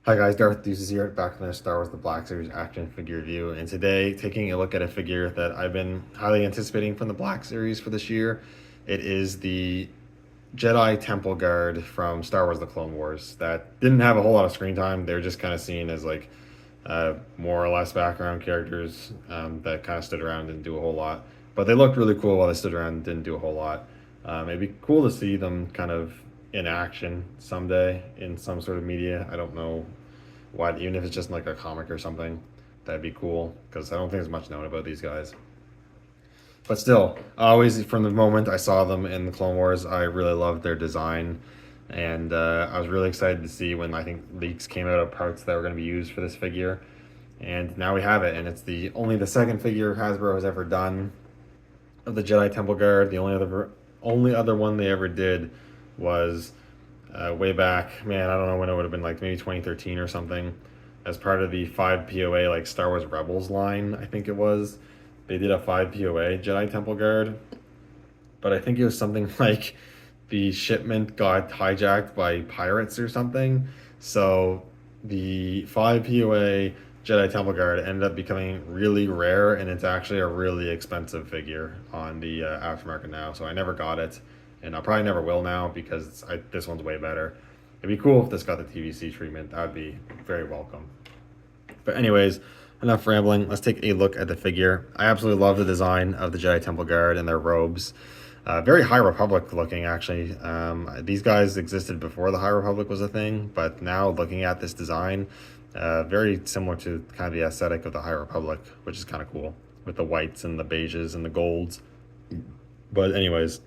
Hi guys, Darth Deuces here, back from the Star Wars The Black Series action figure review, and today taking a look at a figure that I've been highly anticipating from the Black Series for this year. It is the Jedi Temple Guard from Star Wars The Clone Wars that didn't have a whole lot of screen time. They're just kind of seen as like more or less background characters that kind of stood around and didn't do a whole lot. But they looked really cool while they stood around and didn't do a whole lot. It'd be cool to see them kind of in action someday in some sort of media. I don't know what, even if it's just like a comic or something, that'd be cool because I don't think there's much known about these guys. But still, always from the moment I saw them in the Clone Wars, I really loved their design, and I was really excited to see when I think leaks came out of parts that were going to be used for this figure, and now we have it, and it's the only the second figure Hasbro has ever done of the Jedi Temple Guard. The only other one they ever did was way back, man, I don't know when it would have been, like maybe 2013 or something, as part of the 5 POA like Star Wars Rebels line, I think it was. They did a 5 POA Jedi Temple Guard, but I think it was something like the shipment got hijacked by pirates or something. So the 5 POA Jedi Temple Guard ended up becoming really rare, and it's actually a really expensive figure on the aftermarket now. So I never got it, and I probably never will now because this one's way better. It'd be cool if this got the TVC treatment. That would be very welcome. But anyways, enough rambling. Let's take a look at the figure. I absolutely love the design of the Jedi Temple Guard and their robes. Very High Republic looking, actually. These guys existed before the High Republic was a thing, but now looking at this design, very similar to kind of the aesthetic of the High Republic, which is kind of cool, with the whites and the beiges and the golds. But anyways,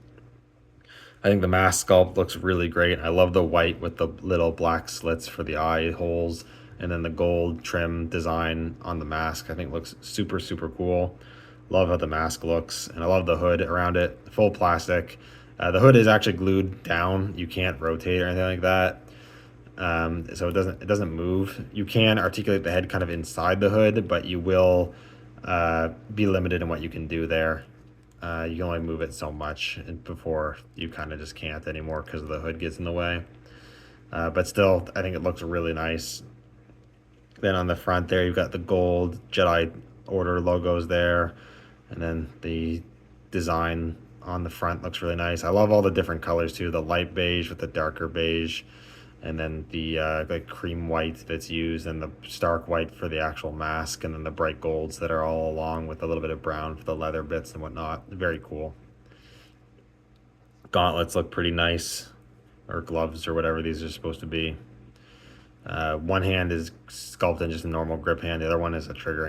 I think the mask sculpt looks really great. I love the white with the little black slits for the eye holes, and then the gold trim design on the mask. I think looks super, super cool. Love how the mask looks, and I love the hood around it. Full plastic. The hood is actually glued down. You can't rotate or anything like that. So it doesn't move. You can articulate the head kind of inside the hood, but you will be limited in what you can do there. You can only move it so much before you kind of just can't anymore because the hood gets in the way. But still, I think it looks really nice. Then on the front there, you've got the gold Jedi Order logos there. And then the design on the front looks really nice. I love all the different colors too. The light beige with the darker beige. And then the like cream white that's used, and the stark white for the actual mask, and then the bright golds that are all along with a little bit of brown for the leather bits and whatnot. Very cool. Gauntlets look pretty nice, or gloves or whatever these are supposed to be. One hand is sculpted in just a normal grip hand. The other one is a trigger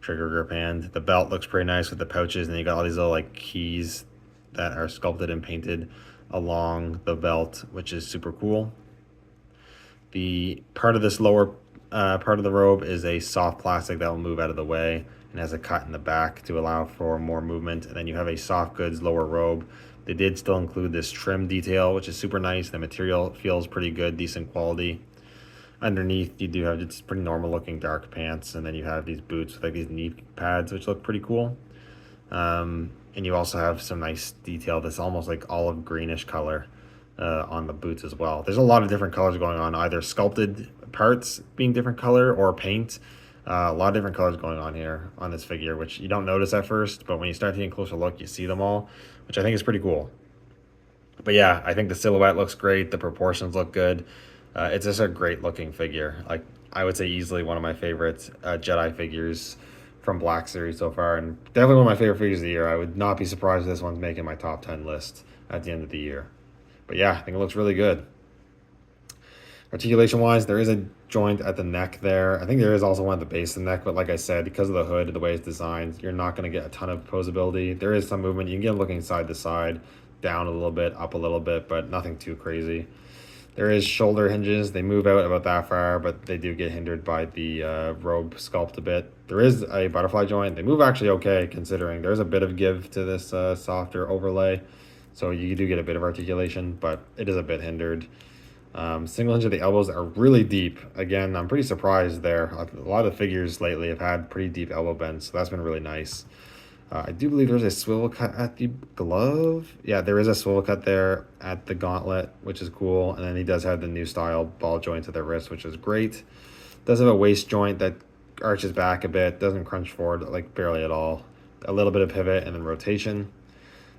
grip hand. The belt looks pretty nice with the pouches, and you got all these little like keys that are sculpted and painted along the belt, which is super cool. The part of this lower part of the robe is a soft plastic that will move out of the way and has a cut in the back to allow for more movement. And then you have a soft goods lower robe. They did still include this trim detail, which is super nice. The material feels pretty good, decent quality. Underneath, you do have just pretty normal looking dark pants, and then you have these boots with like these knee pads, which look pretty cool. And you also have some nice detail that's almost like olive greenish color on the boots as well. There's a lot of different colors going on, either sculpted parts being different color or paint. A lot of different colors going on here on this figure, which you don't notice at first, but when you start taking a closer look, you see them all, which I think is pretty cool. But yeah, I think the silhouette looks great. The proportions look good. It's just a great looking figure. Like, I would say easily one of my favorite Jedi figures from Black Series so far, and definitely one of my favorite figures of the year. I would not be surprised if this one's making my top 10 list at the end of the year. But yeah, I think it looks really good. Articulation wise, there is a joint at the neck there. I think there is also one at the base of the neck, but like I said, because of the hood, the way it's designed, you're not going to get a ton of posability. There is some movement. You can get looking side to side, down a little bit, up a little bit, but nothing too crazy. There is shoulder hinges. They move out about that far, but they do get hindered by the robe sculpt a bit. There is a butterfly joint. They move actually okay, considering there's a bit of give to this softer overlay. So you do get a bit of articulation, but it is a bit hindered. Single hinge of the elbows are really deep. Again, I'm pretty surprised there. A lot of figures lately have had pretty deep elbow bends, so that's been really nice. I do believe there's a swivel cut at the glove. Yeah, there is a swivel cut there at the gauntlet, which is cool. And then he does have the new style ball joint to the wrist, which is great. Does have a waist joint that arches back a bit, doesn't crunch forward like barely at all. A little bit of pivot and then rotation.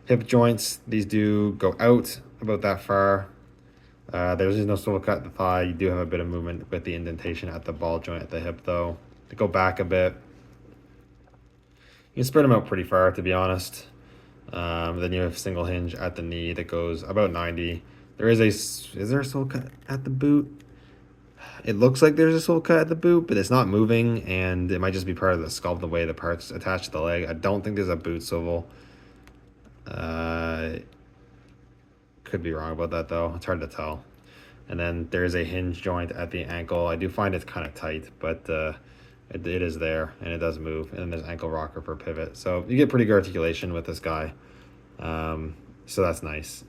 Hip joints, these do go out about that far. There's no swivel cut at the thigh. You do have a bit of movement with the indentation at the ball joint at the hip though. They go back a bit. You can spread them out pretty far, to be honest. Then you have single hinge at the knee that goes about 90. Is there a sole cut at the boot? It looks like there's a sole cut at the boot, but it's not moving, and it might just be part of the sculpt, the way the parts attached to the leg. I don't think there's a boot swivel. Could be wrong about that though. It's hard to tell. And then there's a hinge joint at the ankle. I do find it's kind of tight, but it is there and it does move. And then there's ankle rocker for pivot. So you get pretty good articulation with this guy. So that's nice.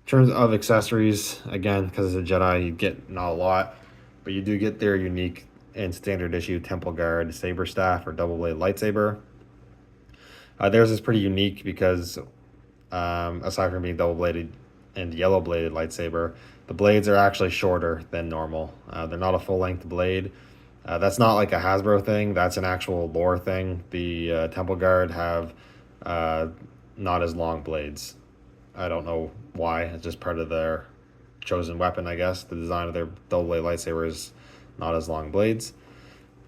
In terms of accessories, again, because it's a Jedi, you get not a lot, but you do get their unique and standard issue temple guard saber staff or double blade lightsaber. Theirs is pretty unique because aside from being double bladed and yellow bladed lightsaber, the blades are actually shorter than normal. They're not a full length blade. That's not like a Hasbro thing. That's an actual lore thing. The temple guard have not as long blades. I don't know why. It's just part of their chosen weapon, I guess. The design of their double blade lightsaber is not as long blades.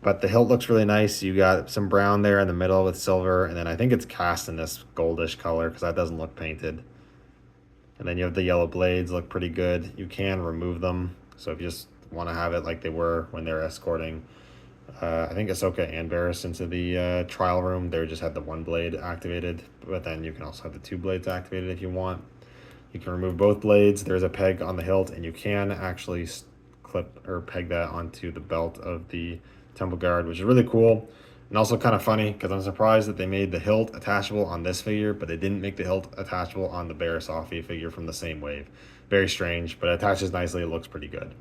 But the hilt looks really nice. You got some brown there in the middle with silver, and then I think it's cast in this goldish color because that doesn't look painted. And then you have the yellow blades, look pretty good. You can remove them, so if you just want to have it like they were when they're escorting, I think Ahsoka and Varys into the trial room, they just had the one blade activated, but then you can also have the two blades activated if you want. You can remove both blades. There's a peg on the hilt, and you can actually clip or peg that onto the belt of the temple guard, which is really cool. And also kind of funny because I'm surprised that they made the hilt attachable on this figure, but they didn't make the hilt attachable on the Barriss Offee figure from the same wave. Very strange, but it attaches nicely. It looks pretty good.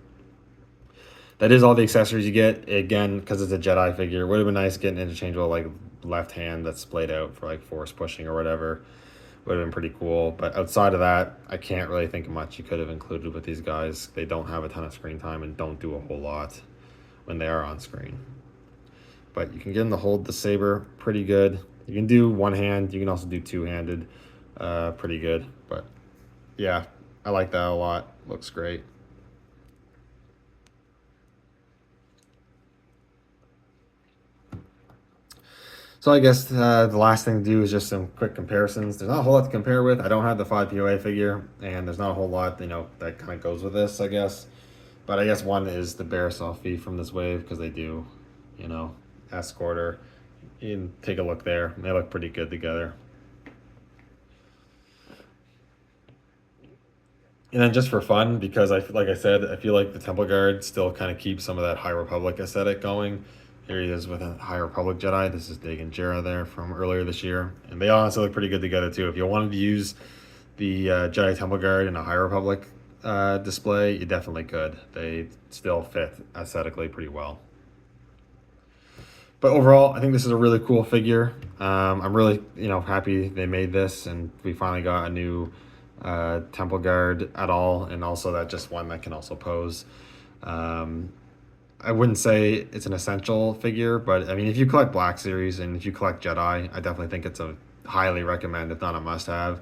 That is all the accessories you get. Again, because it's a Jedi figure, it would have been nice getting interchangeable like left hand that's splayed out for like force pushing or whatever. Would have been pretty cool. But outside of that, I can't really think of much you could have included with these guys. They don't have a ton of screen time and don't do a whole lot when they are on screen. But you can get them to hold the saber pretty good. You can do one hand. You can also do two-handed pretty good. But yeah, I like that a lot. Looks great. So I guess the last thing to do is just some quick comparisons. There's not a whole lot to compare with. I don't have the 5 POA figure, and there's not a whole lot, that kind of goes with this, I guess. But I guess one is the Barriss Offee from this wave, because they do, escort her. You can take a look there. They look pretty good together. And then just for fun, because like I said, I feel like the Temple Guard still kind of keeps some of that High Republic aesthetic going. Here he is with a High Republic Jedi. This is Dagan Gera there from earlier this year. And they honestly look pretty good together too. If you wanted to use the Jedi Temple Guard in a High Republic display, you definitely could. They still fit aesthetically pretty well. But overall, I think this is a really cool figure. I'm really, happy they made this and we finally got a new Temple Guard at all, and also that just one that can also pose. I wouldn't say it's an essential figure, but I mean, if you collect Black Series and if you collect Jedi, I definitely think it's a highly recommend, if not a must-have.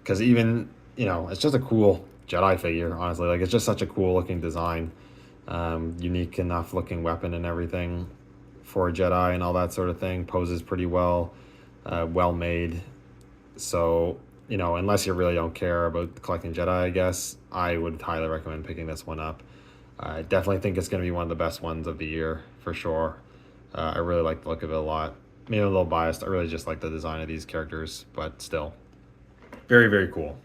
Because even, it's just a cool Jedi figure, honestly. Like, it's just such a cool looking design. Unique enough looking weapon and everything for a Jedi and all that sort of thing. Poses pretty well, well made. So, unless you really don't care about collecting Jedi, I guess, I would highly recommend picking this one up. I definitely think it's going to be one of the best ones of the year, for sure. I really like the look of it a lot. Maybe a little biased. I really just like the design of these characters, but still. Very, very cool.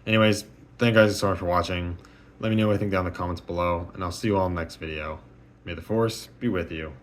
Anyways, thank you guys so much for watching. Let me know what you think down in the comments below, and I'll see you all in the next video. May the Force be with you.